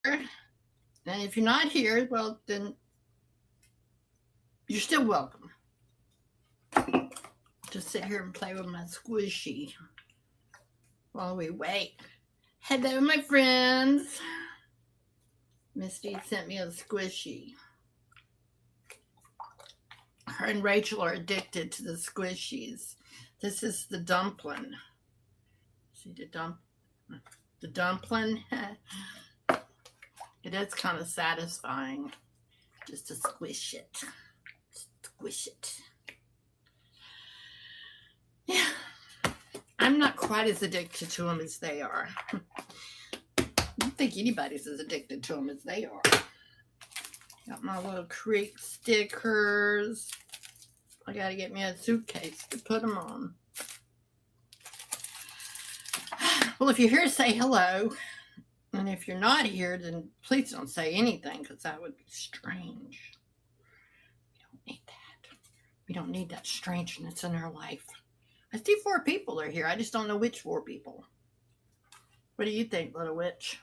And if you're not here, well, then you're still welcome. Just sit here and play with my squishy while we wait. Hello, my friends. Misty sent me a squishy. Her and Rachel are addicted to the squishies. This is the dumpling. See the dumpling? It is kind of satisfying just to squish it. Squish it. Yeah. I'm not quite as addicted to them as they are. I don't think anybody's as addicted to them as they are. Got my little Creek stickers. I gotta get me a suitcase to put them on. Well, if you're here, say hello. And if you're not here, then please don't say anything, because that would be strange. We don't need that. We don't need that strangeness in our life. I see 4 people are here. I just don't know which 4 people. What do you think, little witch?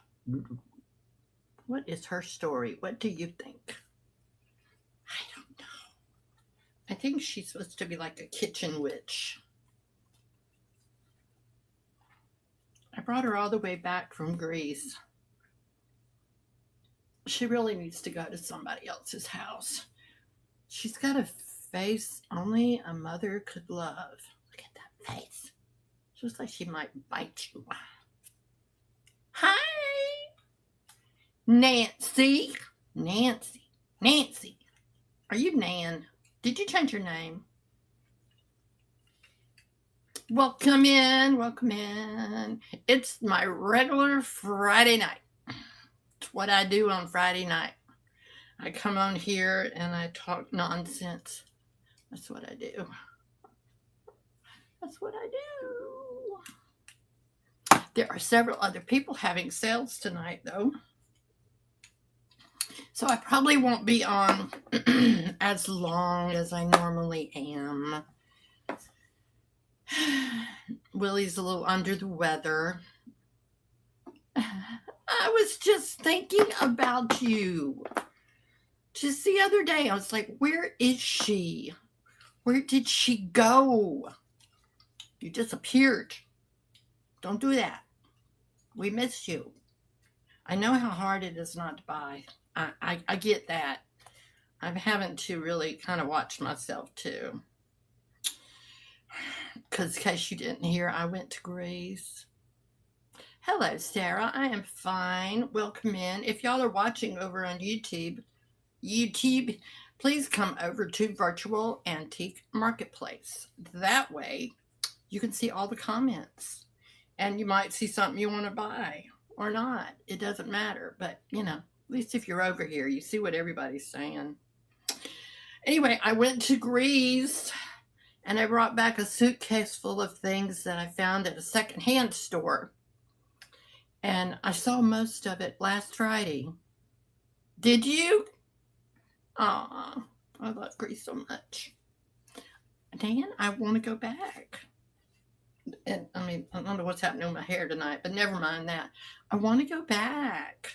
What is her story? What do you think? I don't know. I think she's supposed to be like a kitchen witch. I brought her all the way back from Greece. She really needs to go to somebody else's house. She's got a face only a mother could love. Look at that face. She looks like she might bite you. Hi, Nancy. Nancy. Are you Nan? Did you change your name? Welcome in. It's my regular Friday night. It's what I do on Friday night. I come on here and I talk nonsense. That's what I do. There are several other people having sales tonight, though. So I probably won't be on as long as I normally am. Willie's a little under the weather. I was just thinking about you. Just the other day, I was like, where is she? Where did she go? You disappeared. Don't do that. We miss you. I know how hard it is not to buy. I get that. I'm having to really kind of watch myself too. Because in case you didn't hear, I went to Greece. Hello, Sarah. I am fine. Welcome in. If y'all are watching over on YouTube, please come over to Virtual Antique Marketplace. That way, you can see all the comments. And you might see something you want to buy or not. It doesn't matter. But, at least if you're over here, you see what everybody's saying. Anyway, I went to Greece. And I brought back a suitcase full of things that I found at a secondhand store. And I saw most of it last Friday. Did you? Aw, I love Greece so much. Dan, I want to go back. And I don't know what's happening with my hair tonight, but never mind that. I want to go back.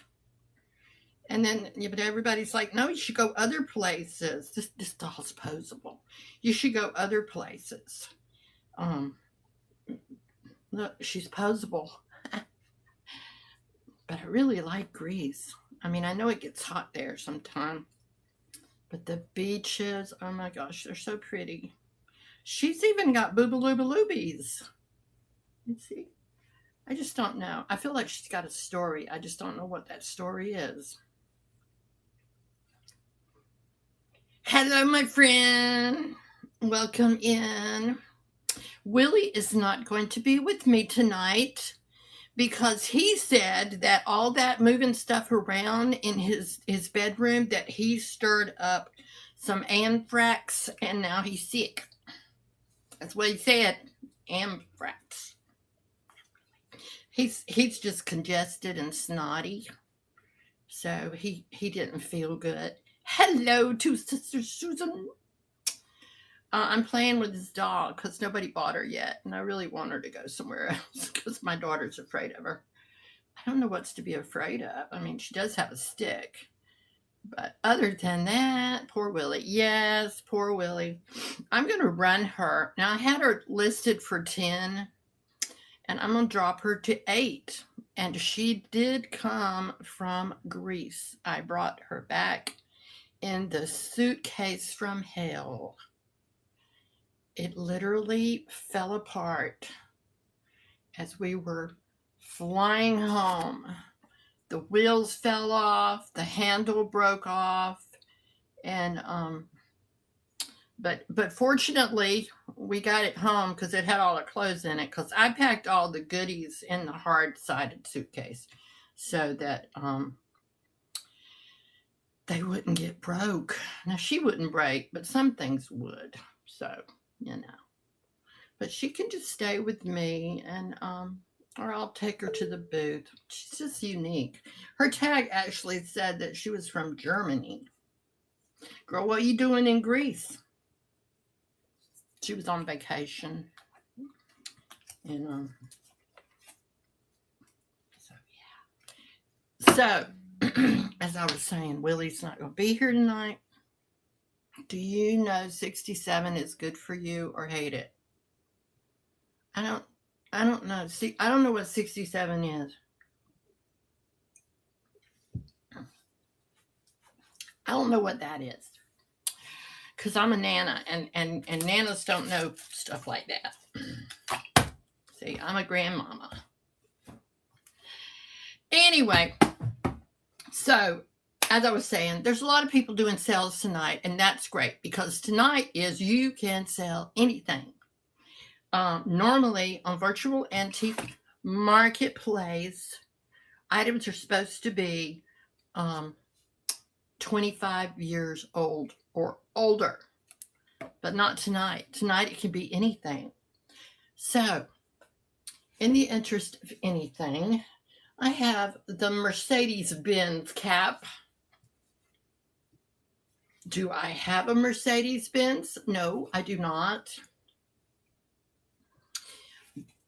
And then, but everybody's like, no, you should go other places. This doll's posable. You should go other places. Look, she's posable. But I really like Greece. I know it gets hot there sometime. But the beaches, oh my gosh, they're so pretty. She's even got boobaloobaloobies. You see? I just don't know. I feel like she's got a story. I just don't know what that story is. Hello, my friend. Welcome in. Willie is not going to be with me tonight because he said that all that moving stuff around in his bedroom, that he stirred up some anthrax and now he's sick. That's what he said. Anthrax. He's just congested and snotty. So he didn't feel good. Hello to Sister Susan. I'm playing with his dog because nobody bought her yet. And I really want her to go somewhere else because my daughter's afraid of her. I don't know what's to be afraid of. I mean, she does have a stick. But other than that, poor Willie. Yes, poor Willie. I'm going to run her. Now, I had her listed for 10, and I'm going to drop her to 8. And she did come from Greece. I brought her back in the suitcase from hell. It literally fell apart as we were flying home. The wheels fell off, the handle broke off, and but fortunately we got it home because it had all the clothes in it, because I packed all the goodies in the hard-sided suitcase so that they wouldn't get broke. Now, she wouldn't break, but some things would, so you know. But she can just stay with me, and or I'll take her to the booth. She's just unique. Her tag actually said that she was from Germany. Girl, what are you doing in Greece? She was on vacation. And so yeah. So as I was saying, Willie's not going to be here tonight. Do you know 67 is good for you or hate it? I don't know. See, I don't know what 67 is. I don't know what that is. Because I'm a nana, and nanas don't know stuff like that. See, I'm a grandmama. Anyway, so as I was saying, there's a lot of people doing sales tonight, and that's great, because tonight is you can sell anything. Normally on Virtual Antique Marketplace, items are supposed to be 25 years old or older, but not tonight. Tonight it can be anything. So, in the interest of anything, I have the Mercedes-Benz cap. Do I have a Mercedes-Benz? No, I do not.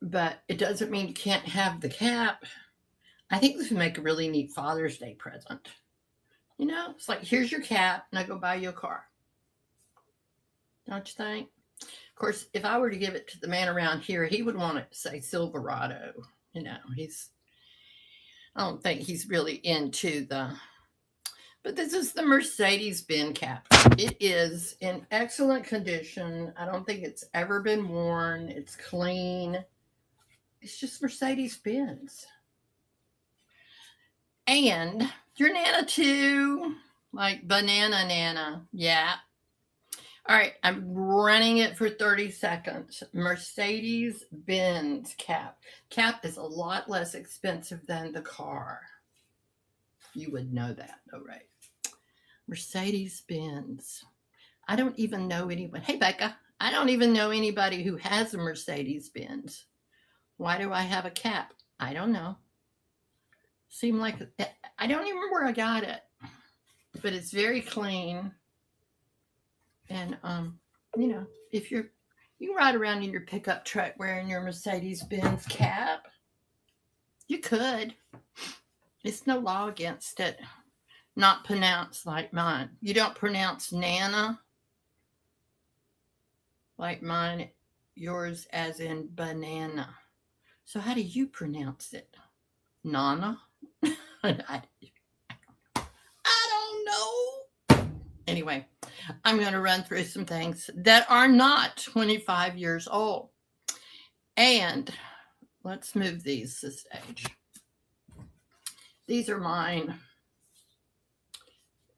But it doesn't mean you can't have the cap. I think this would make a really neat Father's Day present. You know, it's like, here's your cap, and I go buy you a car. Don't you think? Of course, if I were to give it to the man around here, he would want it to say Silverado. You know, I don't think he's really into but this is the Mercedes-Benz cap. It is in excellent condition. I don't think it's ever been worn. It's clean. It's just Mercedes-Benz. And your Nana too. Like banana Nana. Yeah. All right. I'm running it for 30 seconds. Mercedes-Benz cap. Cap is a lot less expensive than the car. You would know that, though, right? Mercedes-Benz. I don't even know anyone. Hey, Becca. I don't even know anybody who has a Mercedes-Benz. Why do I have a cap? I don't know. Seemed like, I don't even remember where I got it, but it's very clean. And, you know, if you can ride around in your pickup truck wearing your Mercedes-Benz cap. You could. It's no law against it. Not pronounced like mine. You don't pronounce Nana like mine. Yours as in banana. So how do you pronounce it? Nana? I don't know. Anyway, I'm going to run through some things that are not 25 years old. And let's move these to stage. These are mine.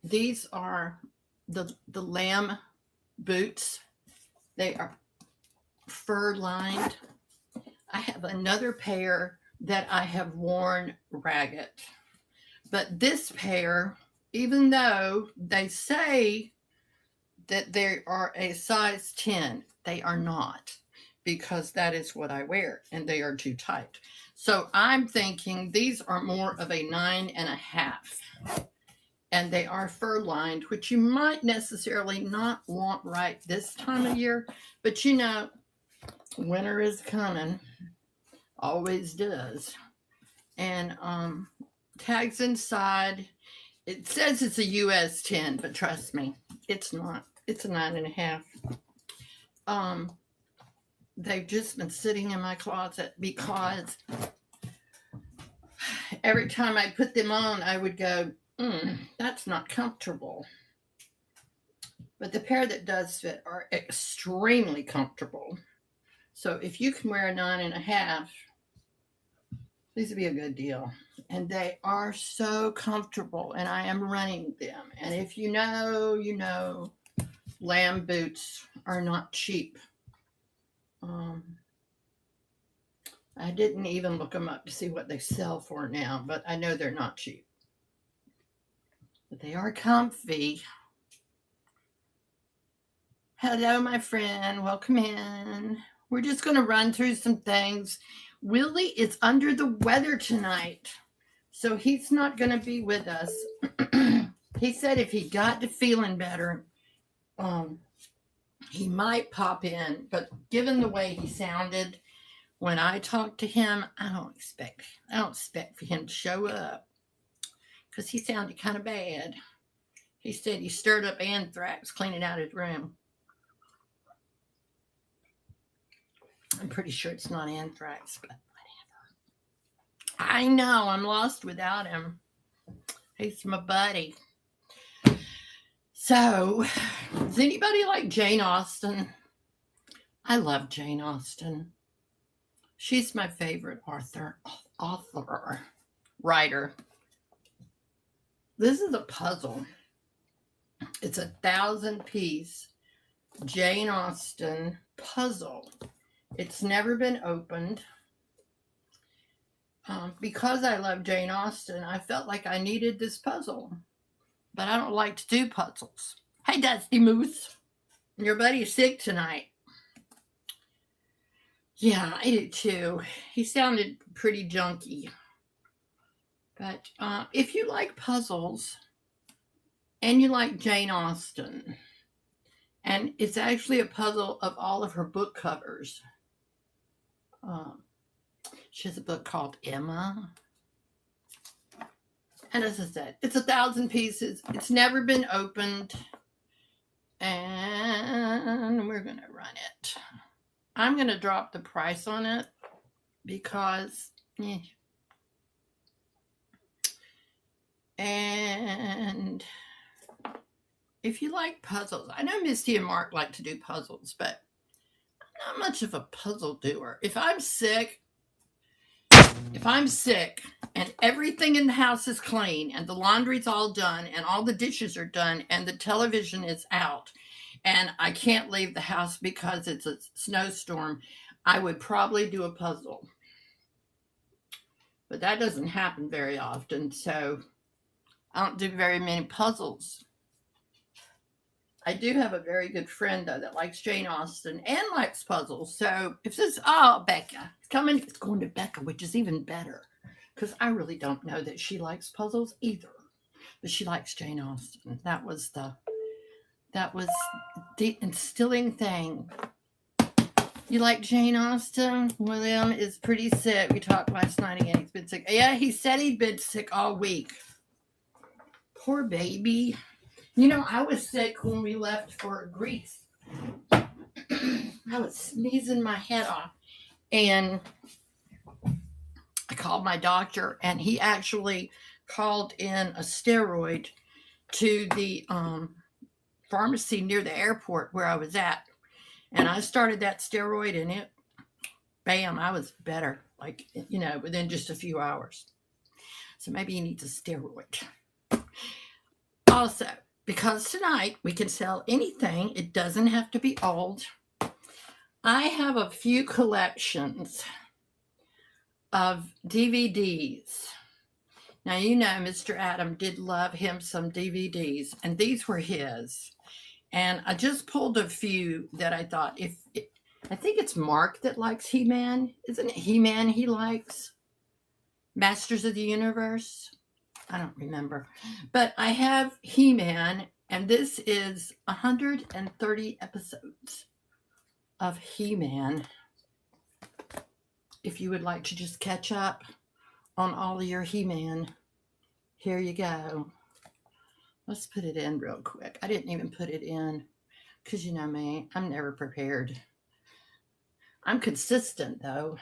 These are the lamb boots. They are fur lined. I have another pair that I have worn ragged. But this pair, even though they say that they are a size 10, they are not, because that is what I wear, and they are too tight. So I'm thinking these are more of a 9.5. And they are fur lined, which you might necessarily not want right this time of year. But you know, winter is coming. Always does. And tags inside. It says it's a US 10, but trust me, it's not. It's a 9.5. They've just been sitting in my closet because every time I put them on, I would go, that's not comfortable. But the pair that does fit are extremely comfortable. So if you can wear a 9.5, these would be a good deal. And they are so comfortable, and I am running them. And if you know, you know, lamb boots are not cheap. I didn't even look them up to see what they sell for now, but I know they're not cheap. But they are comfy. Hello, my friend. Welcome in. We're just going to run through some things. Willie is under the weather tonight, so he's not going to be with us. He said if he got to feeling better, he might pop in. But given the way he sounded when I talked to him, I don't expect for him to show up because he sounded kind of bad. He said he stirred up anthrax cleaning out his room. I'm pretty sure it's not anthrax, but whatever. I know, I'm lost without him. He's my buddy. So, does anybody like Jane Austen? I love Jane Austen. She's my favorite writer. This is a puzzle. It's a 1,000-piece Jane Austen puzzle. It's never been opened. Because I love Jane Austen, I felt like I needed this puzzle. But I don't like to do puzzles. Hey, Dusty Moose. Your buddy's sick tonight. Yeah, I do too. He sounded pretty junky. But if you like puzzles and you like Jane Austen, and it's actually a puzzle of all of her book covers. She has a book called Emma. And as I said, it's 1,000 pieces. It's never been opened. And we're going to run it. I'm going to drop the price on it because, And if you like puzzles, I know Misty and Mark like to do puzzles, but I'm not much of a puzzle doer. If I'm sick and everything in the house is clean and the laundry's all done and all the dishes are done and the television is out and I can't leave the house because it's a snowstorm, I would probably do a puzzle. But that doesn't happen very often, so I don't do very many puzzles. I do have a very good friend, though, that likes Jane Austen and likes puzzles. So if this, Becca, it's going to Becca, which is even better. Because I really don't know that she likes puzzles either. But she likes Jane Austen. That was the instilling thing. You like Jane Austen? William is pretty sick. We talked last night again. He's been sick. Yeah, he said he'd been sick all week. Poor baby. You know, I was sick when we left for Greece. I was sneezing my head off. And I called my doctor, and he actually called in a steroid to the pharmacy near the airport where I was at. And I started that steroid, and bam, I was better, within just a few hours. So maybe he needs a steroid. Also, because tonight we can sell anything, it doesn't have to be old. I have a few collections of DVDs. Now, you know, Mr. Adam did love him some DVDs, and these were his. And I just pulled a few that I thought, I think it's Mark that likes He-Man. Isn't it He-Man he likes? Masters of the Universe? I don't remember. But I have He-Man, and this is 130 episodes of He-Man. If you would like to just catch up on all of your He-Man. Here you go. Let's put it in real quick. I didn't even put it in because you know me, I'm never prepared. I'm consistent though.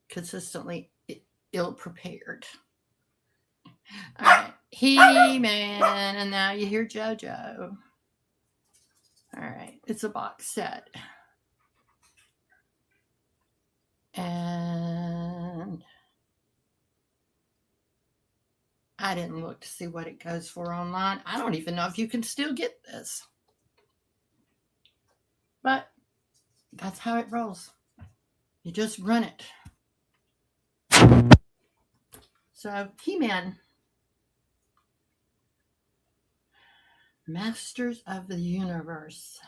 Consistently ill-prepared. All right, He-Man, and now you hear JoJo. All right, it's a box set. And I didn't look to see what it goes for online. I don't even know if you can still get this. But that's how it rolls. You just run it. So, He-Man. Masters of the Universe.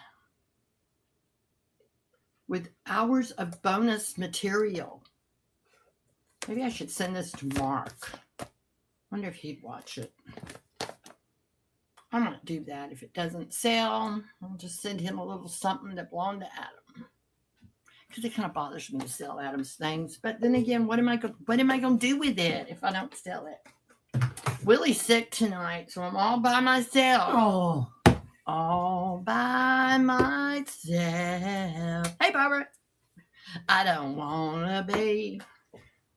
With hours of bonus material. Maybe I should send this to Mark. Wonder if he'd watch it. I might do that. If it doesn't sell, I'll just send him a little something that belonged to Adam. Because it kind of bothers me to sell Adam's things. But then again, what am I going to do with it if I don't sell it? Willy's sick tonight, so I'm all by myself. Oh. All by myself. Hey, Barbara. I don't want to be.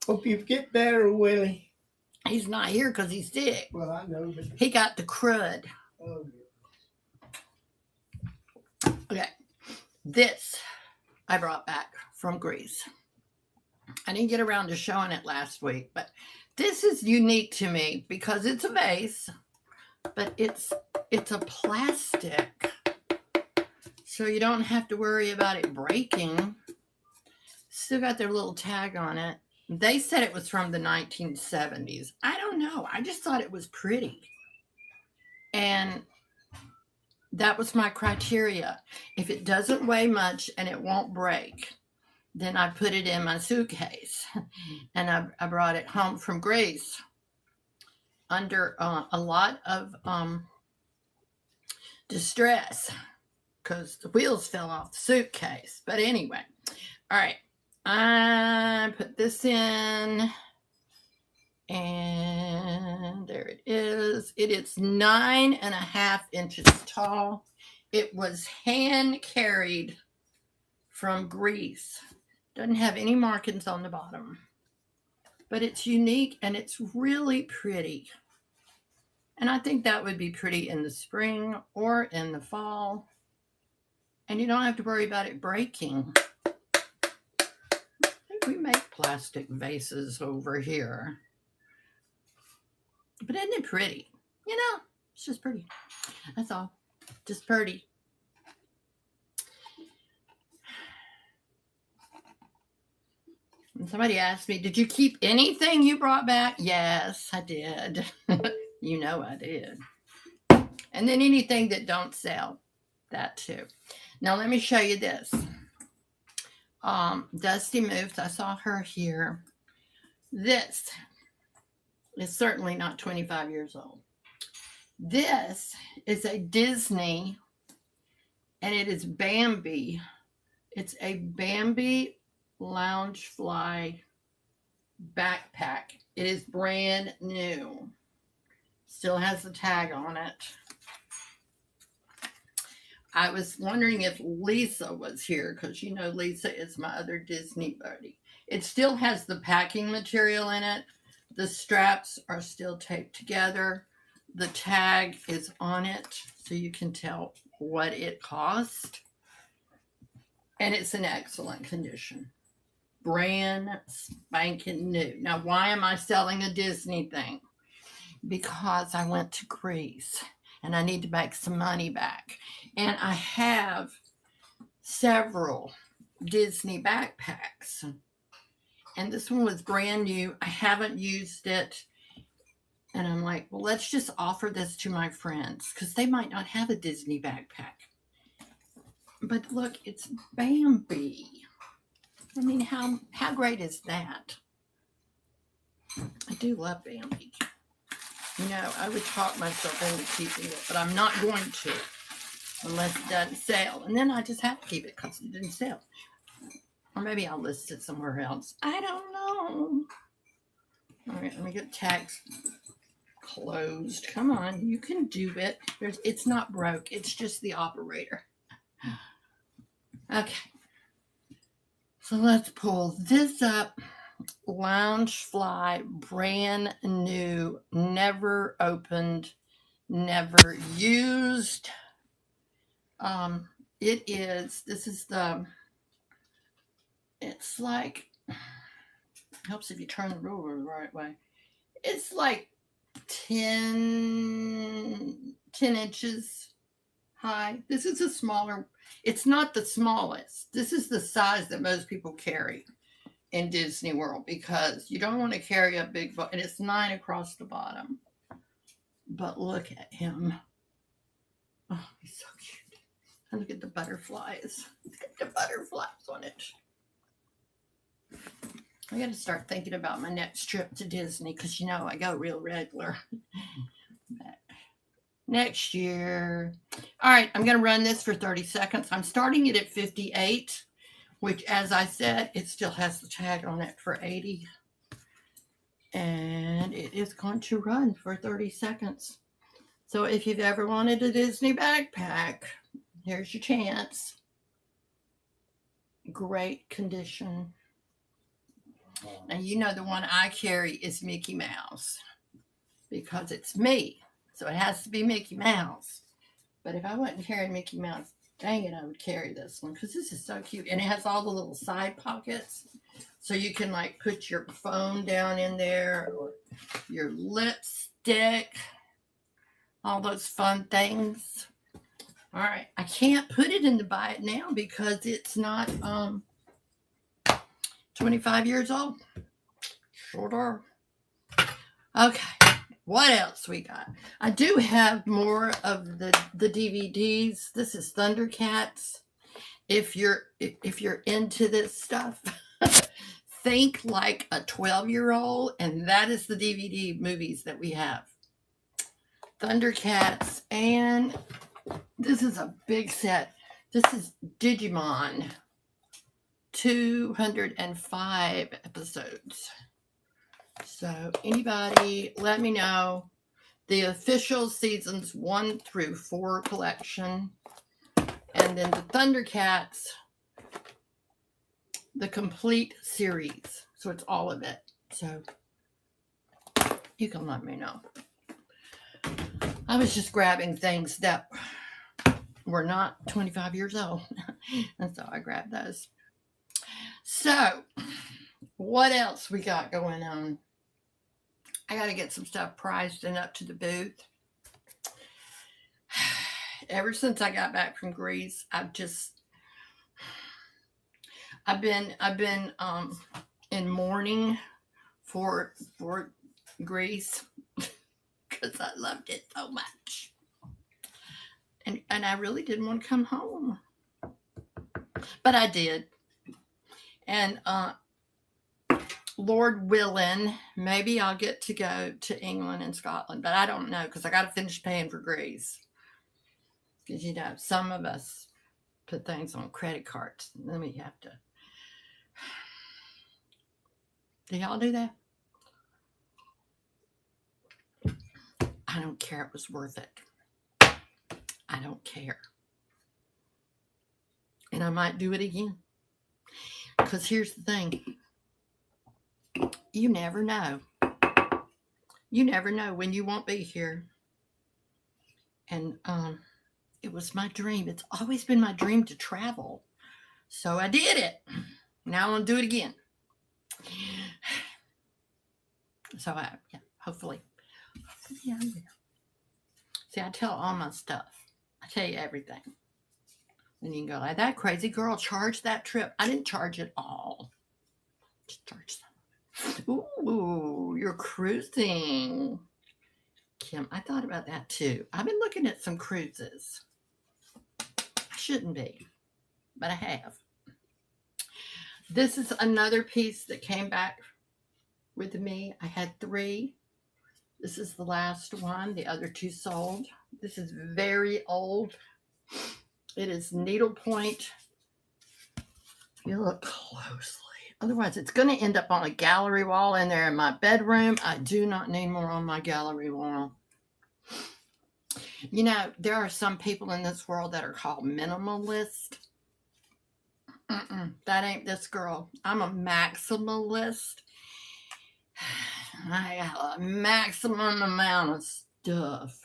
Hope you get better, Willie. He's not here because he's sick. Well, I know. But... He got the crud. Oh, yeah. Okay. This I brought back from Greece. I didn't get around to showing it last week, but this is unique to me because it's a vase, but it's a plastic. So you don't have to worry about it breaking. Still got their little tag on it. They said it was from the 1970s. I don't know. I just thought it was pretty. And that was my criteria. If it doesn't weigh much and it won't break, then I put it in my suitcase. And I brought it home from Greece under a lot of distress because the wheels fell off the suitcase. But anyway, all right. I put this in, and there it is. It is 9.5 inches tall. It was hand carried from Greece. Doesn't have any markings on the bottom, but it's unique and it's really pretty. And I think that would be pretty in the spring or in the fall. And you don't have to worry about it breaking. We make plastic vases over here. But isn't it pretty? You know, it's just pretty. That's all. Just pretty. And somebody asked me, did you keep anything you brought back? Yes, I did. You know I did. And then anything that don't sell, that too. Now let me show you this. Dusty moves. I saw her here. This is certainly not 25 years old. This is a Disney, and it is Bambi. It's a Bambi Loungefly backpack. It is brand new. Still has the tag on it. I was wondering if Lisa was here because you know Lisa is my other Disney buddy. It still has the packing material in it. The straps are still taped together. The tag is on it so you can tell what it cost. And it's in excellent condition. Brand spanking new. Now, why am I selling a Disney thing? Because I went to Greece and I need to make some money back. And I have several Disney backpacks. And this one was brand new. I haven't used it. And I'm like, well, let's just offer this to my friends because they might not have a Disney backpack. But look, it's Bambi. I mean, how great is that? I do love Bambi. You know, I would talk myself into keeping it, but I'm not going to unless it doesn't sell. And then I just have to keep it because it didn't sell. Or maybe I'll list it somewhere else. I don't know. All right, let me get tags closed. Come on, you can do it. It's not broke. It's just the operator. Okay. So let's pull this up. Loungefly, brand new, never opened, never used. This is it's like, helps if you turn the ruler the right way. It's like 10 inches high. This is a smaller, it's not the smallest. This is the size that most people carry in Disney World because you don't want to carry a big book, and it's 9 across the bottom. But look at him. Oh, he's so cute. And look at the butterflies. Look at the butterflies on it. I got to start thinking about my next trip to Disney because, you know, I go real regular. Next year. All right, I'm going to run this for 30 seconds. I'm starting it at 58, which, as I said, it still has the tag on it for 80. And it is going to run for 30 seconds. So if you've ever wanted a Disney backpack, here's your chance. Great condition. Now, you know the one I carry is Mickey Mouse because it's me. So it has to be Mickey Mouse. But if I wasn't carrying Mickey Mouse, dang it, I would carry this one because this is so cute. And it has all the little side pockets. So you can like put your phone down in there or your lipstick, all those fun things. All right. I can't put it in the buy it now because it's not 25 years old. Shorter. Okay. What else we got? I do have more of the DVDs. This is Thundercats. If you're into this stuff, think like a 12-year-old, and that is the DVD movies that we have. Thundercats, and this is a big set. This is Digimon. 205 episodes. So anybody, let me know. The official seasons 1 through 4 collection. And then the Thundercats, the complete series. So it's all of it. So you can let me know. I was just grabbing things that were not 25 years old. And so I grabbed those. So what else we got going on? I got to get some stuff priced and up to the booth. Ever since I got back from Greece, I've been in mourning for Greece because I loved it so much, and I really didn't want to come home, but I did, and Lord willing, maybe I'll get to go to England and Scotland, but I don't know because I got to finish paying for Greece. Because, you know, some of us put things on credit cards. And then we have to. Do y'all do that? I don't care. It was worth it. I don't care. And I might do it again. Because here's the thing. You never know. You never know when you won't be here. And it was my dream. It's always been my dream to travel. So I did it. Now I'm going to do it again. So hopefully I will. See, I tell all my stuff. I tell you everything. And you can go like, that crazy girl charged that trip. I didn't charge it all. Just charge some. Ooh, you're cruising. Kim, I thought about that too. I've been looking at some cruises. I shouldn't be, but I have. This is another piece that came back with me. I had 3. This is the last one. The other 2 sold. This is very old. It is needlepoint. If you look closely, Otherwise, it's going to end up on a gallery wall in there in my bedroom. I do not need more on my gallery wall. You know, there are some people in this world that are called minimalist. That ain't this girl. I'm a maximalist. I got a maximum amount of stuff.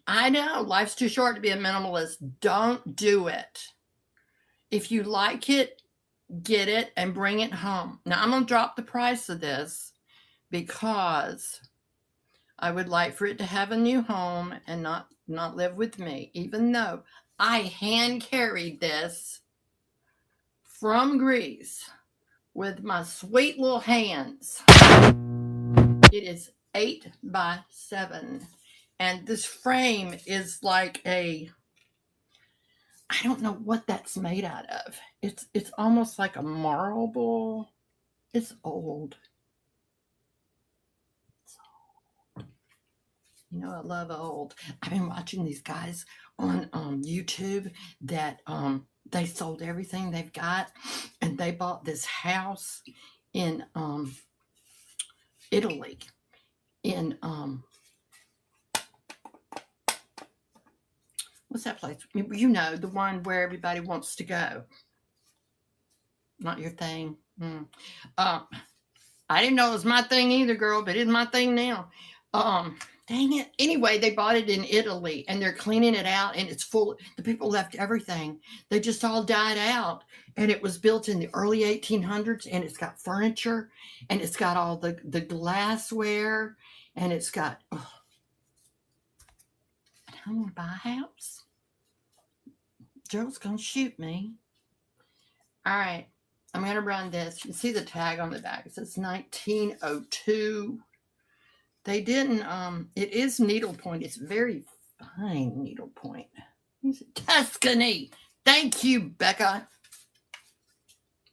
I know life's too short to be a minimalist. Don't do it. If you like it, get it and bring it home. Now, I'm going to drop the price of this because I would like for it to have a new home and not live with me, even though I hand carried this from Greece with my sweet little hands. It is 8 by 7. And this frame is like I don't know what that's made out of. It's almost like a marble. It's old. You know, I love old. I've been watching these guys on YouTube that they sold everything they've got, and they bought this house in Italy. In what's that place? You know, the one where everybody wants to go. Not your thing. I didn't know it was my thing either, girl, but it's my thing now. Dang it. Anyway, they bought it in Italy, and they're cleaning it out, and it's full. The people left everything. They just all died out, and it was built in the early 1800s, and it's got furniture, and it's got all the glassware, and it's got, I want to buy a house. Joe's going to shoot me. All right. I'm going to run this. You can see the tag on the back. It says 1902. They didn't, it is needlepoint. It's very fine needlepoint. Tuscany. Thank you, Becca.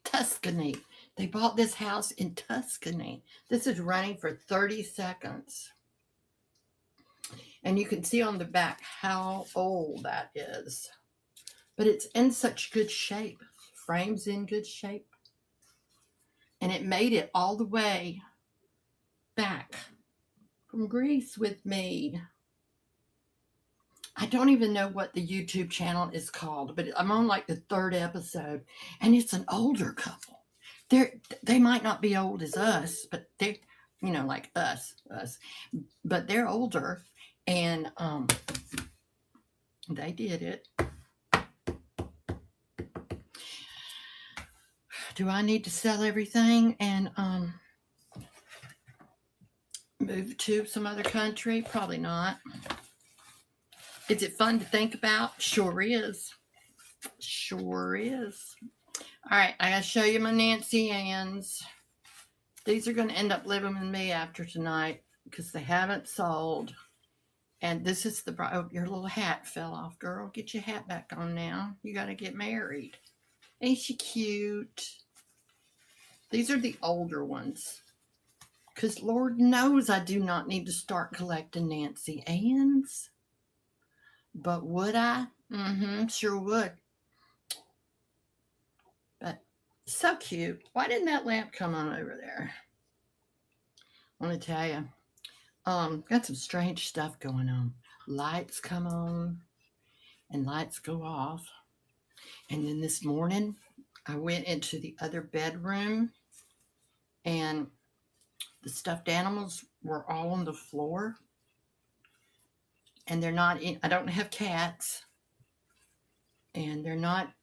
Tuscany. They bought this house in Tuscany. This is running for 30 seconds. And you can see on the back how old that is. But it's in such good shape. Frame's in good shape. And it made it all the way back from Greece with me. I don't even know what the YouTube channel is called, but I'm on like the 3rd episode, and it's an older couple. They might not be old as us, but they're, you know, like us, but they're older, and they did it. Do I need to sell everything and move to some other country? Probably not. Is it fun to think about? Sure is. Sure is. All right, I gotta show you my Nancy Ann's. These are going to end up living with me after tonight because they haven't sold. And this is the, oh, your little hat fell off, girl. Get your hat back on now. You got to get married. Ain't she cute? These are the older ones. Because Lord knows I do not need to start collecting Nancy Ann's. But would I? Sure would. But so cute. Why didn't that lamp come on over there? I want to tell you. Got some strange stuff going on. Lights come on and lights go off. And then this morning, I went into the other bedroom and the stuffed animals were all on the floor. And they're not in, I don't have cats. And they're not,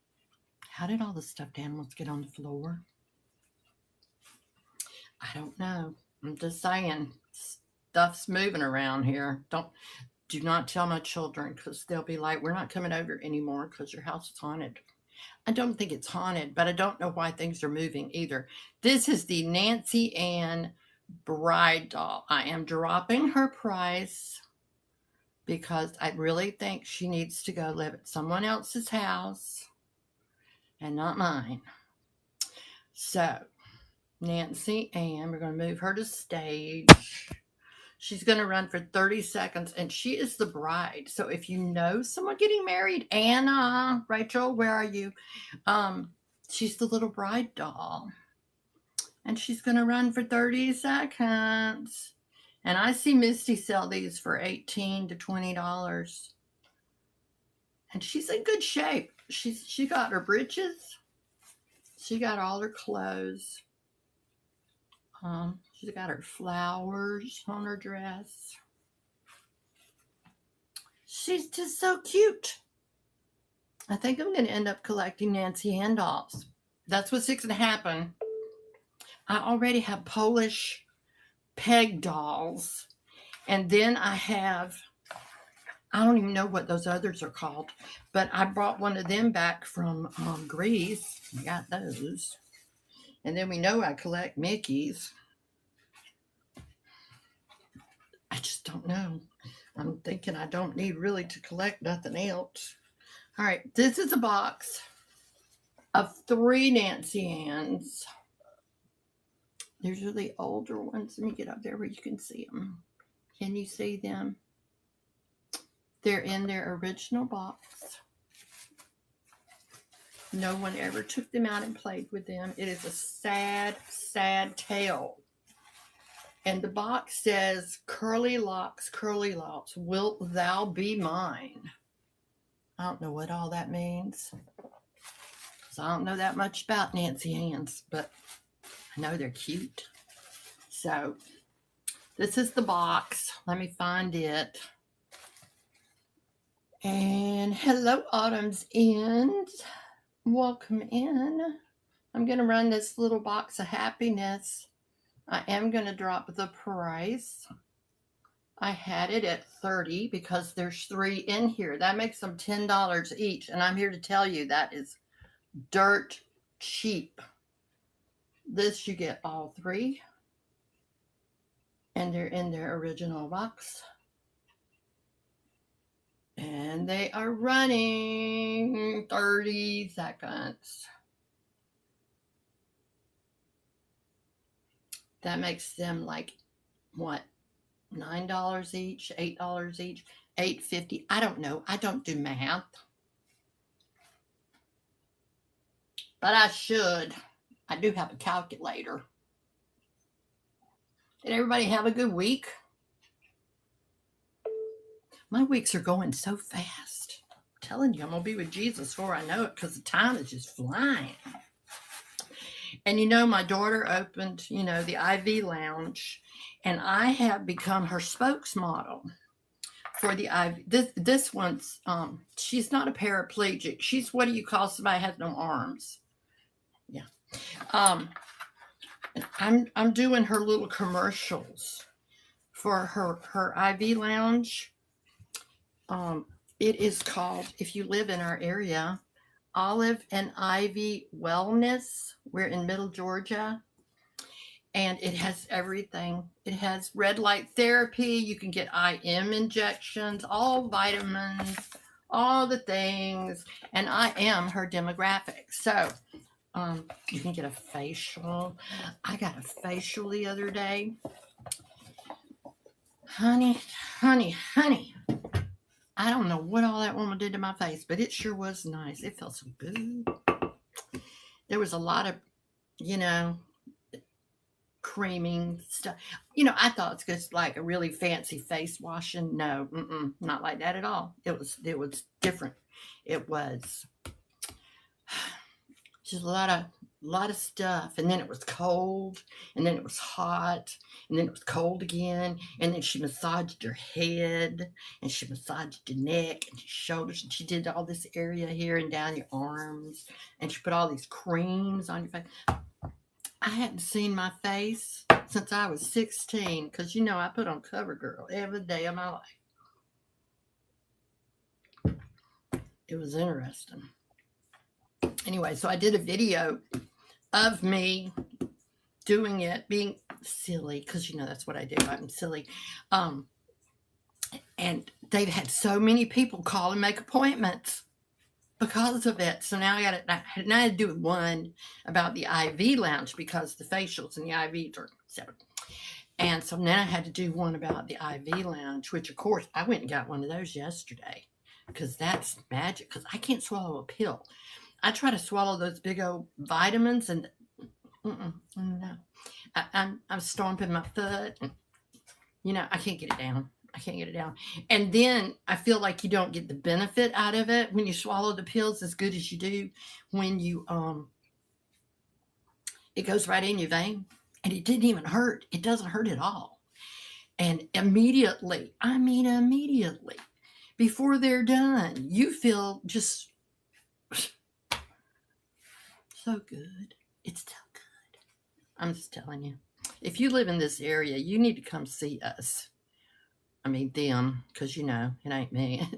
how did all the stuffed animals get on the floor? I don't know. I'm just saying, stuff's moving around here. Do not tell my children because they'll be like, we're not coming over anymore because your house is haunted. I don't think it's haunted, but I don't know why things are moving either. This is the Nancy Ann bride doll. I am dropping her price because I really think she needs to go live at someone else's house and not mine. So, Nancy Ann, we're going to move her to stage. She's going to run for 30 seconds, and she is the bride. So if you know someone getting married, Anna, Rachel, where are you? She's the little bride doll. And she's going to run for 30 seconds. And I see Misty sell these for $18 to $20. And she's in good shape. She got her britches. She got all her clothes. She's got her flowers on her dress. She's just so cute. I think I'm going to end up collecting Nancy Ann dolls. That's what's going to happen. I already have Polish peg dolls. And then I have, I don't even know what those others are called, but I brought one of them back from Greece. I got those. And then we know I collect Mickeys. I just don't know. I'm thinking I don't need really to collect nothing else. All right, this is a box of 3 Nancy Anns. These are the older ones. Let me get up there where you can see them. Can you see them? They're in their original box. No one ever took them out and played with them. It is a sad, sad tale. And the box says, curly locks, wilt thou be mine? I don't know what all that means. So I don't know that much about Nancy Anns, but I know they're cute. So this is the box. Let me find it. And hello, Autumn's End. Welcome in. I'm going to run this little box of happiness. I am going to drop the price. I had it at $30 because there's 3 in here. That makes them $10 each. And I'm here to tell you that is dirt cheap. This you get all 3. And they're in their original box. And they are running 30 seconds. That makes them like, what, $9 each, $8 each, $8.50. I don't know. I don't do math. But I should. I do have a calculator. Did everybody have a good week? My weeks are going so fast. I'm telling you, I'm going to be with Jesus before I know it because the time is just flying. And you know, my daughter opened, the IV lounge, and I have become her spokesmodel for the IV. This one's, she's not a paraplegic. She's, what do you call somebody who has no arms? Yeah. I'm doing her little commercials for her IV lounge. It is called, if you live in our area, Olive and Ivy Wellness. We're in Middle Georgia, and it has everything. It has red light therapy. You can get IM injections, all vitamins, all the things, and I am her demographic. So you can get a facial. I got a facial the other day. Honey. I don't know what all that woman did to my face, but it sure was nice. It felt so good. There was a lot of, creaming stuff. I thought it's just like a really fancy face washing. No, not like that at all. It was different. It was just a lot of stuff. And then it was cold, and then it was hot, and then it was cold again. And then she massaged your head, and she massaged your neck and your shoulders, and she did all this area here and down your arms, and she put all these creams on your face. I hadn't seen my face since I was 16 because, I put on CoverGirl every day of my life. It was interesting. Anyway, so I did a video of me doing it, being silly, because, that's what I do. I'm silly. And they've had so many people call and make appointments because of it. So now I had to do one about the IV lounge because the facials and the IVs are separate. And so then I had to do one about the IV lounge, which, of course, I went and got one of those yesterday because that's magic, because I can't swallow a pill. I try to swallow those big old vitamins and no. I'm stomping my foot. You know, I can't get it down. I can't get it down. And then I feel like you don't get the benefit out of it when you swallow the pills as good as you do when you it goes right in your vein, and it didn't even hurt. It doesn't hurt at all. And immediately, I mean immediately, before they're done, you feel just so good. It's so good. I'm just telling you. If you live in this area, you need to come see us. I mean them, because you know, it ain't me.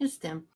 It's them.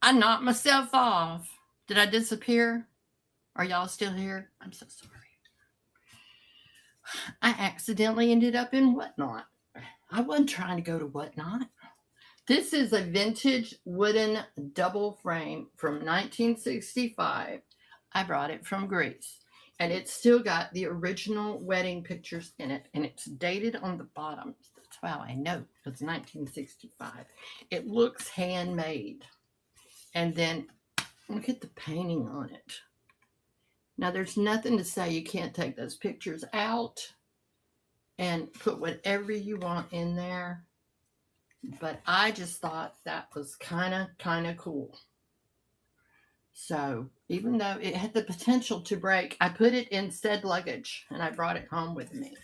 I knocked myself off. Did I disappear? Are y'all still here? I'm so sorry. I accidentally ended up in Whatnot. I wasn't trying to go to Whatnot. This is a vintage wooden double frame from 1965. I brought it from Greece. And it's still got the original wedding pictures in it. And it's dated on the bottom. That's how I know. It's 1965. It looks handmade. And then look at the painting on it. Now, there's nothing to say you can't take those pictures out and put whatever you want in there. But I just thought that was kind of cool. So even though it had the potential to break, I put it in said luggage and I brought it home with me.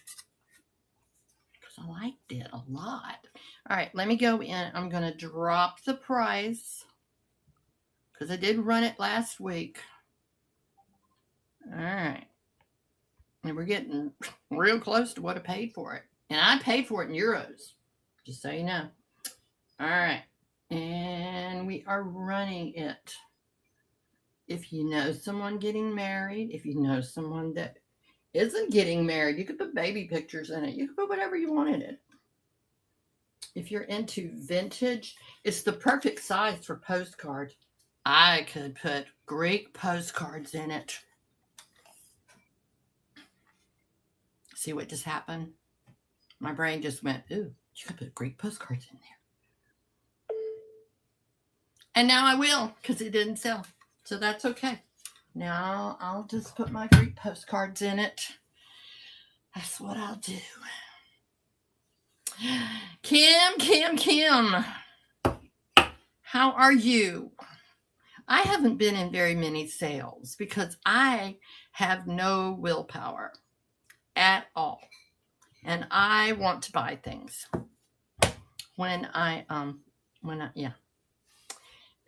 Because I liked it a lot. All right, let me go in. I'm going to drop the price. Because I did run it last week. All right. And we're getting real close to what I paid for it. And I paid for it in euros. Just so you know. All right. And we are running it. If you know someone getting married, if you know someone that isn't getting married, you could put baby pictures in it. You could put whatever you want in it. If you're into vintage, it's the perfect size for postcards. I could put Greek postcards in it. See what just happened? My brain just went, ooh, you could put Greek postcards in there. And now I will, because it didn't sell. So that's okay. Now I'll just put my Greek postcards in it. That's what I'll do. Kim. How are you? I haven't been in very many sales because I have no willpower at all. And I want to buy things yeah.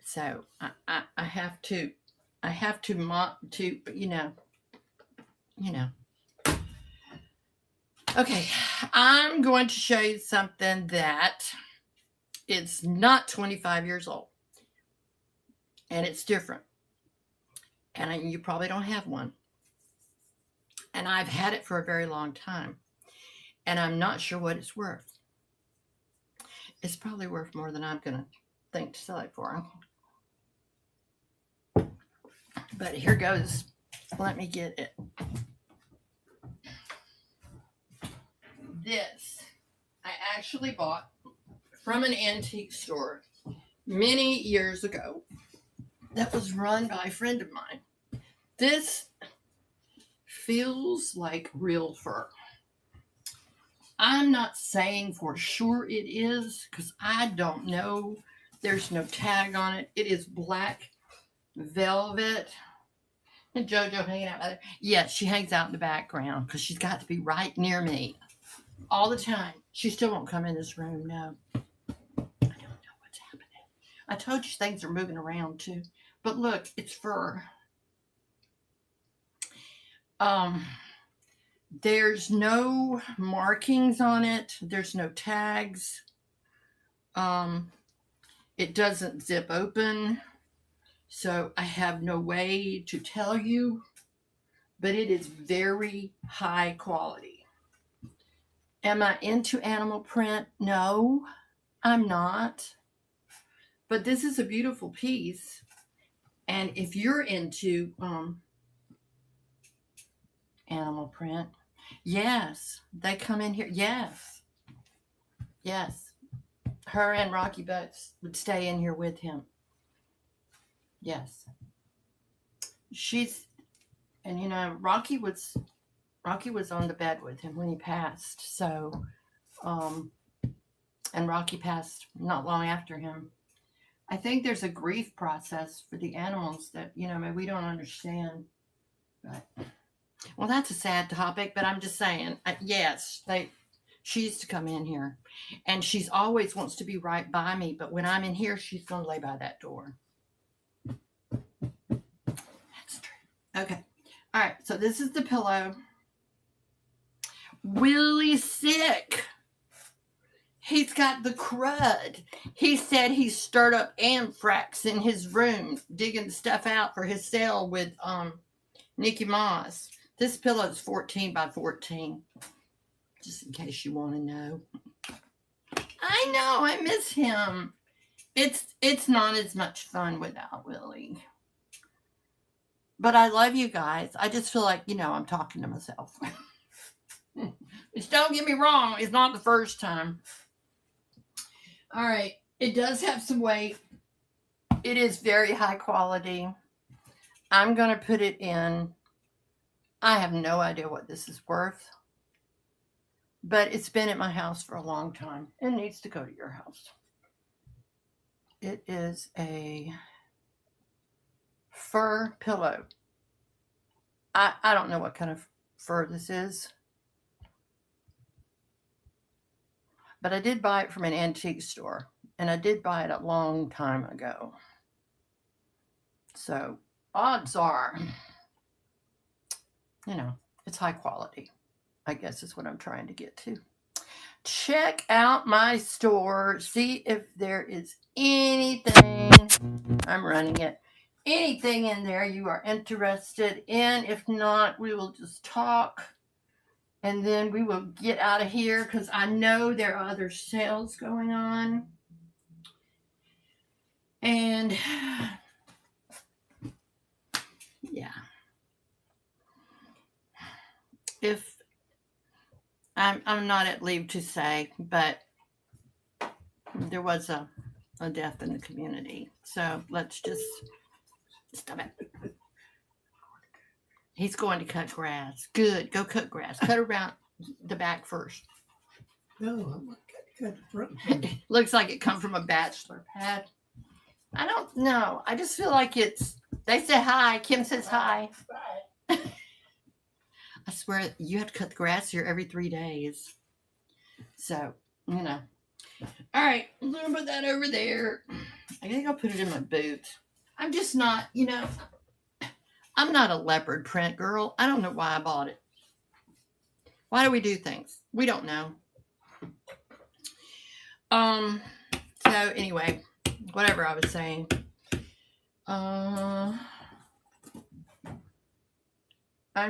So I have to you know. Okay, I'm going to show you something that it's not 25 years old. And it's different. And you probably don't have one. And I've had it for a very long time. And I'm not sure what it's worth. It's probably worth more than I'm going to think to sell it for. But here goes. Let me get it. This I actually bought from an antique store many years ago that was run by a friend of mine. This feels like real fur. I'm not saying for sure it is because I don't know. There's no tag on it. It is black velvet. And JoJo hanging out there. Yes, she hangs out in the background because she's got to be right near me all the time. She still won't come in this room. No. I don't know what's happening. I told you things are moving around too. But look, it's fur. There's no markings on it. There's no tags. It doesn't zip open. So I have no way to tell you, but it is very high quality. Am I into animal print? No, I'm not. But this is a beautiful piece. And if you're into animal print, yes, they come in here. Yes. Yes. Her and Rocky Butts would stay in here with him. Yes. And you know, Rocky was on the bed with him when he passed. So, and Rocky passed not long after him. I think there's a grief process for the animals that, you know, maybe we don't understand. But, well, that's a sad topic, but I'm just saying, yes, she used to come in here, and she's always wants to be right by me, but when I'm in here, she's going to lay by that door. That's true. Okay. All right, so this is the pillow. Willy's sick. He's got the crud. He said he stirred up anthrax in his room, digging stuff out for his sale with Nikki Moss. This pillow is 14 by 14, just in case you want to know. I know, I miss him. It's not as much fun without Willy. But I love you guys. I just feel like, you know, I'm talking to myself. Which, don't get me wrong, it's not the first time. All right, it does have some weight. It is very high quality. I'm going to put it in. I have no idea what this is worth, but it's been at my house for a long time. It needs to go to your house. It is a fur pillow. I don't know what kind of fur this is, but I did buy it from an antique store, and I did buy it a long time ago. So odds are, you know, it's high quality, I guess is what I'm trying to get to. Check out my store. See if there is anything. I'm running it. Anything in there you are interested in. If not, we will just talk. And then we will get out of here because I know there are other sales going on. And yeah. If I'm not at leave to say, but there was a death in the community. So let's just stop it. He's going to cut grass. Good. Go cut grass. Cut around the back first. No, I'm not going to cut the front. Looks like it come from a bachelor pad. I don't know. I just feel like it's. They say hi. Kim says hi. Bye. I swear you have to cut the grass here every 3 days. So, you know. All right. I'm going to put that over there. I think I'll put it in my boot. I'm just not, you know. I'm not a leopard print girl. I don't know why I bought it. Why do we do things? We don't know. So anyway, whatever I was saying. I'm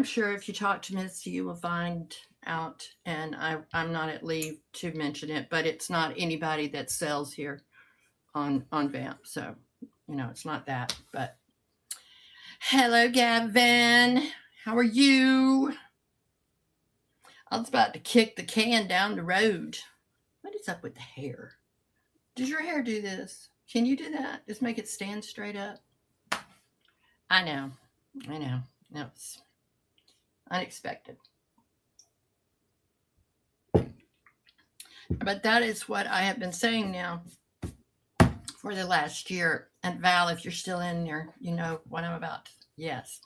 sure if you talk to Misty, you will find out, and I'm not at leave to mention it, but it's not anybody that sells here on Vamp. So, you know, it's not that, but hello, Gavin. How are you? I was about to kick the can down the road. What is up with the hair? Does your hair do this? Can you do that? Just make it stand straight up? I know. No, it's unexpected. But that is what I have been saying now for the last year. And Val, if you're still in there, you know what I'm about. Yes.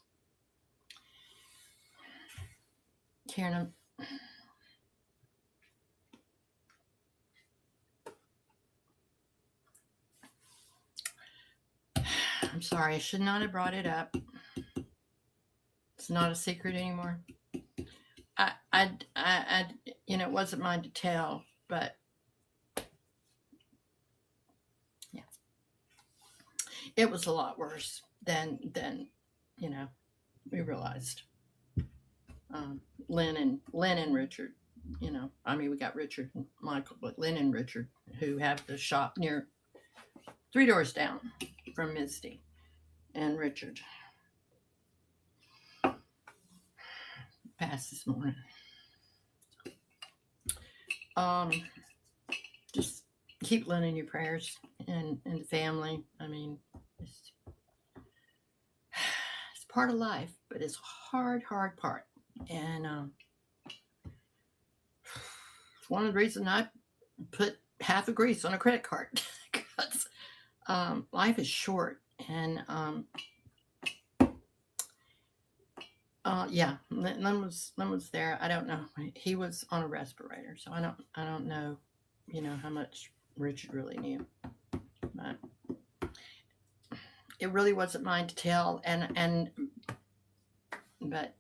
Karen, I'm sorry. I should not have brought it up. It's not a secret anymore. It wasn't mine to tell, but yeah, it was a lot worse than we realized. Lynn and Richard, we got Richard and Michael, but Lynn and Richard, who have the shop near 3 doors down from Misty and Richard, passed this morning. Just keep Lynn in your prayers and the family. I mean, it's part of life, but it's a hard part. And it's one of the reasons I put half a grease on a credit card, because life is short. And yeah, Lynn was there. I don't know. He was on a respirator, so I don't know, how much Richard really knew. But it really wasn't mine to tell, but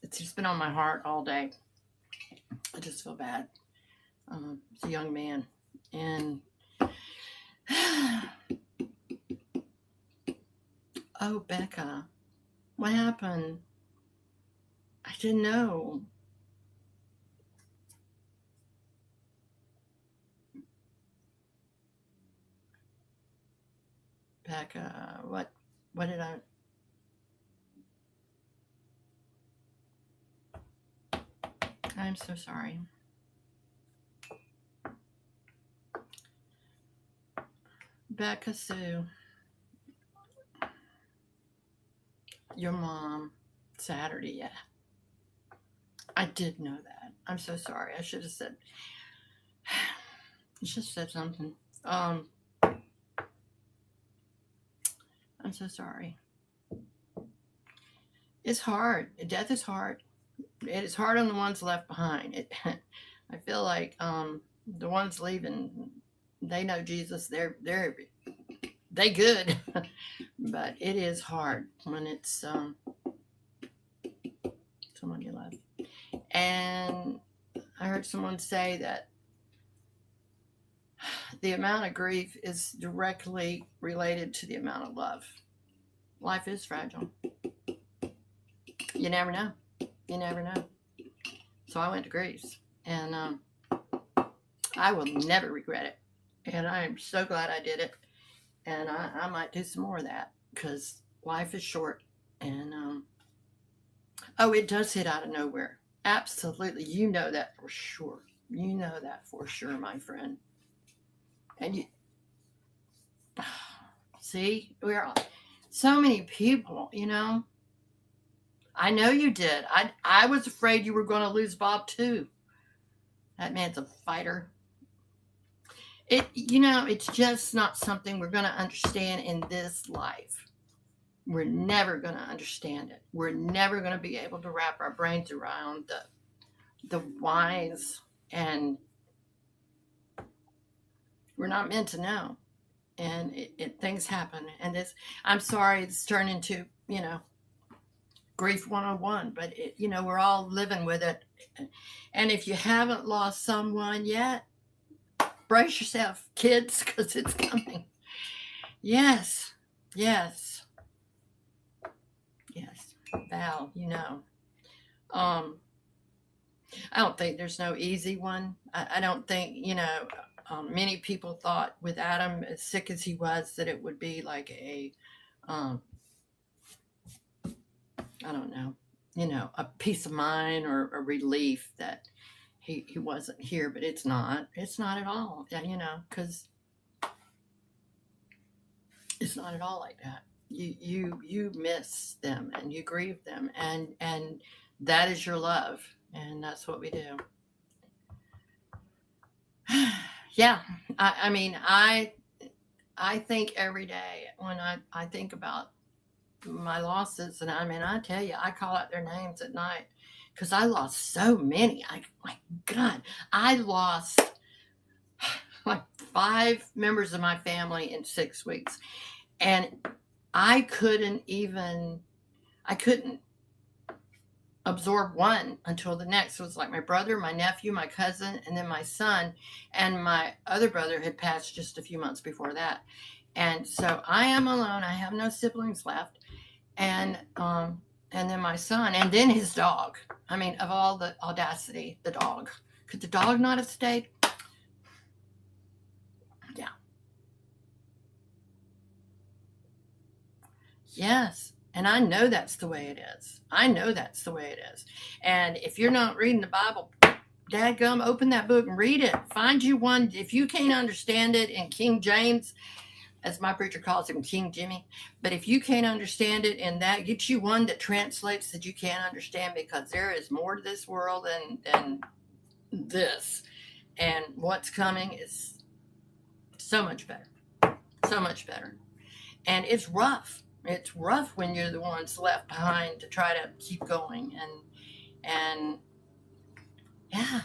it's just been on my heart all day. I just feel bad. It's a young man, and oh, Becca, what happened? I didn't know. Becca, what did I? I'm so sorry. Becca Sue, your mom, Saturday, yeah. I did know that. I'm so sorry. I should have said something. I'm so sorry. It's hard. Death is hard. It is hard on the ones left behind. I feel like the ones leaving, they know Jesus. They good, but it is hard when it's someone you love. And I heard someone say that the amount of grief is directly related to the amount of love. Life is fragile. You never know. You never know. So I went to Greece, and I will never regret it. And I am so glad I did it. And I might do some more of that, because life is short. And it does hit out of nowhere. Absolutely. You know that for sure. You know that for sure, my friend. And you see, we're so many people, I know you did. I was afraid you were going to lose Bob too. That man's a fighter. It's just not something we're going to understand in this life. We're never going to understand it. We're never going to be able to wrap our brains around the whys, and we're not meant to know. And things happen. And I'm sorry, it's turned into, grief 101, but we're all living with it. And if you haven't lost someone yet, brace yourself, kids, because it's coming. Yes. Val, I don't think there's no easy one. I don't think, many people thought with Adam, as sick as he was, that it would be like a I don't know, a peace of mind or a relief that he wasn't here, but it's not at all, because it's not at all like that. You miss them and you grieve them, and that is your love, and that's what we do. Yeah, I think every day when I think about my losses, and I tell you, I call out their names at night, because I lost so many. My God, I lost like 5 members of my family in 6 weeks, and I couldn't absorb one until the next. It was like my brother, my nephew, my cousin, and then my son. And my other brother had passed just a few months before that. And so I am alone. I have no siblings left. And then my son, and then his dog. I mean, of all the audacity, the dog. Could the dog not have stayed? Yeah. Yes. And I know that's the way it is. I know that's the way it is. And if you're not reading the Bible, dadgum, open that book and read it. Find you one. If you can't understand it in King James, as my preacher calls him, King Jimmy. But if you can't understand it in that, get you one that translates that you can understand, because there is more to this world than this. And what's coming is so much better. So much better. And it's rough. It's rough when you're the ones left behind to try to keep going. And yeah.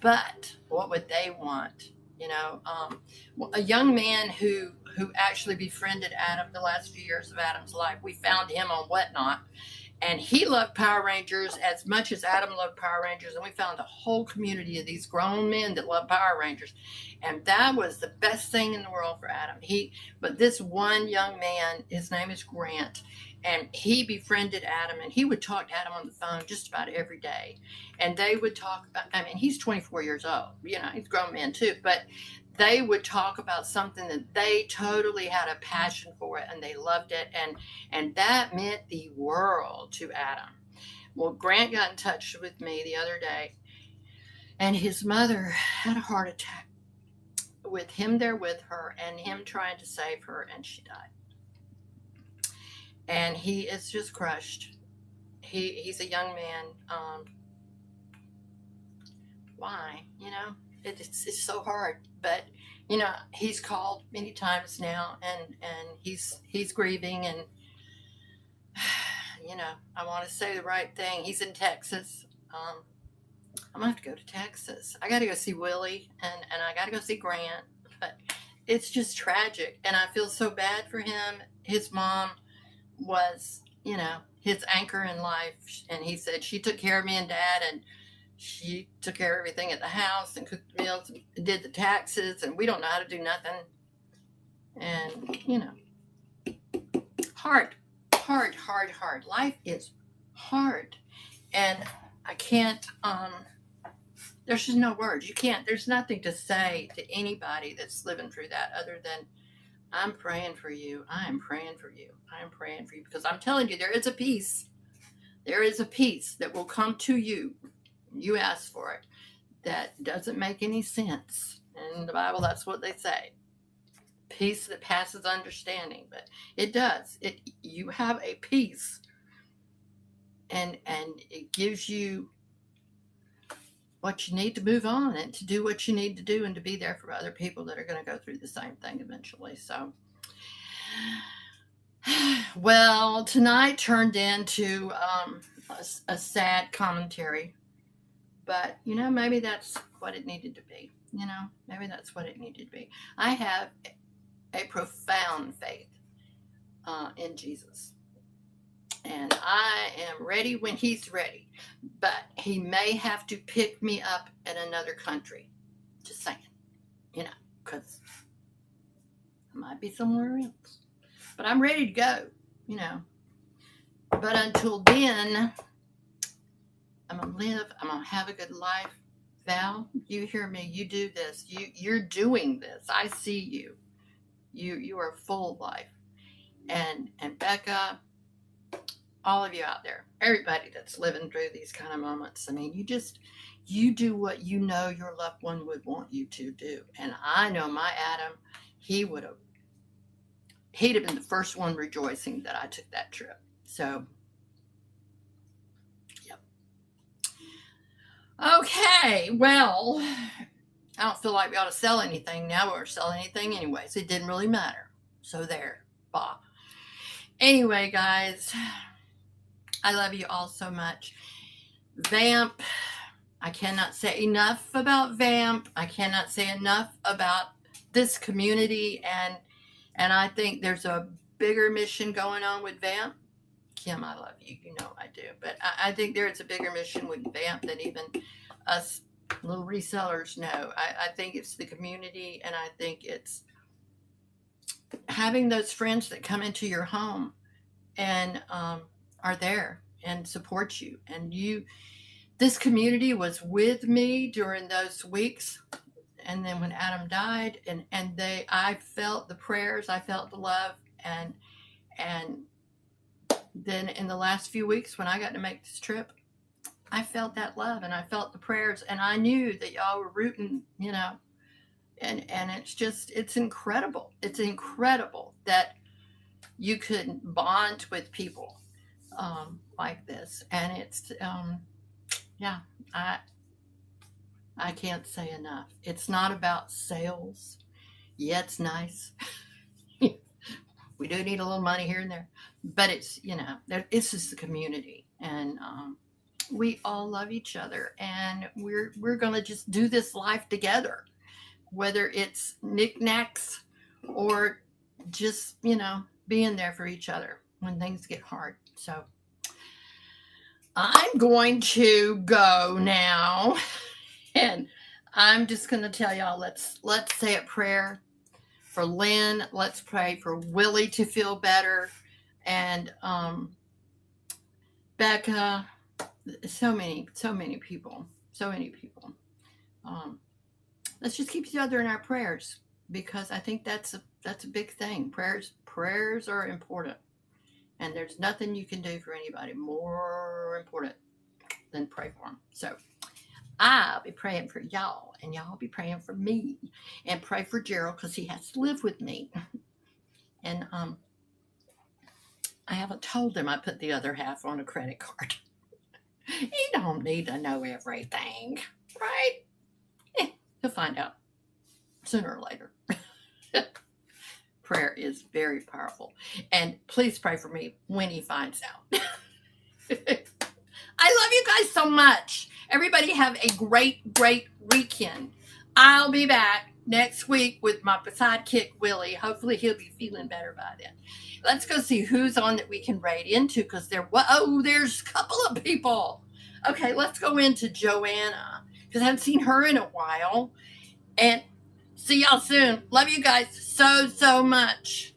But what would they want? You know, a young man who actually befriended Adam the last few years of Adam's life. We found him on Whatnot, and he loved Power Rangers as much as Adam loved Power Rangers. And we found a whole community of these grown men that love Power Rangers, and that was the best thing in the world for Adam. But this one young man, his name is Grant, and he befriended Adam, and he would talk to Adam on the phone just about every day. And they would talk. I mean, he's 24 years old. You know, he's a grown man too, but they would talk about something that they totally had a passion for it, and they loved it, and that meant the world to Adam. Well, Grant got in touch with me the other day, and his mother had a heart attack with him there with her and him trying to save her, and she died. And he is just crushed. He's a young man. Why? You know, it's so hard. But you know, he's called many times now, and he's grieving, and you know, I want to say the right thing. He's in Texas. I'm gonna have to go to Texas. I got to go see Willie, and I got to go see Grant. But it's just tragic, and I feel so bad for him. His mom was, you know, his anchor in life, and he said she took care of me and Dad, and she took care of everything at the house and cooked the meals and did the taxes, and we don't know how to do nothing. And you know, hard. Life is hard, and I can't. There's just no words. You can't. There's nothing to say to anybody that's living through that other than, I'm praying for you. I am praying for you. I am praying for you, because I'm telling you, there is a peace. There is a peace that will come to you. You ask for it. That doesn't make any sense. In the Bible, that's what they say. Peace that passes understanding. But it does. You have a peace. And it gives you what you need to move on, and to do what you need to do, and to be there for other people that are going to go through the same thing eventually. So, well, tonight turned into a sad commentary, but you know, maybe that's what it needed to be. You know, maybe that's what it needed to be. I have a profound faith in Jesus. And I am ready when he's ready. But he may have to pick me up in another country. Just saying. You know, because I might be somewhere else. But I'm ready to go, you know. But until then, I'm going to live. I'm going to have a good life. Val, you hear me. You do this. You're doing this. I see you. You are full of life. And Becca, all of you out there, everybody that's living through these kind of moments. I mean, you do what you know your loved one would want you to do. And I know my Adam, he'd have been the first one rejoicing that I took that trip. So, yep. Okay, well, I don't feel like we ought to sell anything now. We're selling anything anyways. It didn't really matter. So there, bah. Anyway, guys, I love you all so much. Vamp, I cannot say enough about Vamp. I cannot say enough about this community and And I think there's a bigger mission going on with Vamp. Kim, I love you. You know I do. But I think there's a bigger mission with Vamp than even us little resellers know. I think it's the community, and I think it's having those friends that come into your home and are there and support you. And this community was with me during those weeks. And then when Adam died, and I felt the prayers, I felt the love, and then in the last few weeks when I got to make this trip, I felt that love and I felt the prayers, and I knew that y'all were rooting, and it's incredible. It's incredible that you could bond with people like this, and it's yeah, I can't say enough. It's not about sales. Yeah, it's nice. We do need a little money here and there, but it's it's just the community, and we all love each other, and we're gonna just do this life together, whether it's knickknacks or just being there for each other when things get hard. So I'm going to go now, and I'm just going to tell y'all, let's say a prayer for Lynn. Let's pray for Willie to feel better, and Becca. So many people. Let's just keep each other in our prayers, because I think that's a big thing. Prayers are important, and there's nothing you can do for anybody more important than pray for them. So I'll be praying for y'all, and y'all be praying for me, and pray for Gerald because he has to live with me. And I haven't told him I put the other half on a credit card. He don't need to know everything, right? He'll find out sooner or later. Prayer is very powerful, and please pray for me when he finds out. I love you guys so much. Everybody have a great weekend. I'll be back next week with my sidekick, Willie. Hopefully he'll be feeling better by then. Let's go see who's on that we can raid into, because there's a couple of people. Okay, let's go into Joanna, because I haven't seen her in a while. And see y'all soon. Love you guys so much.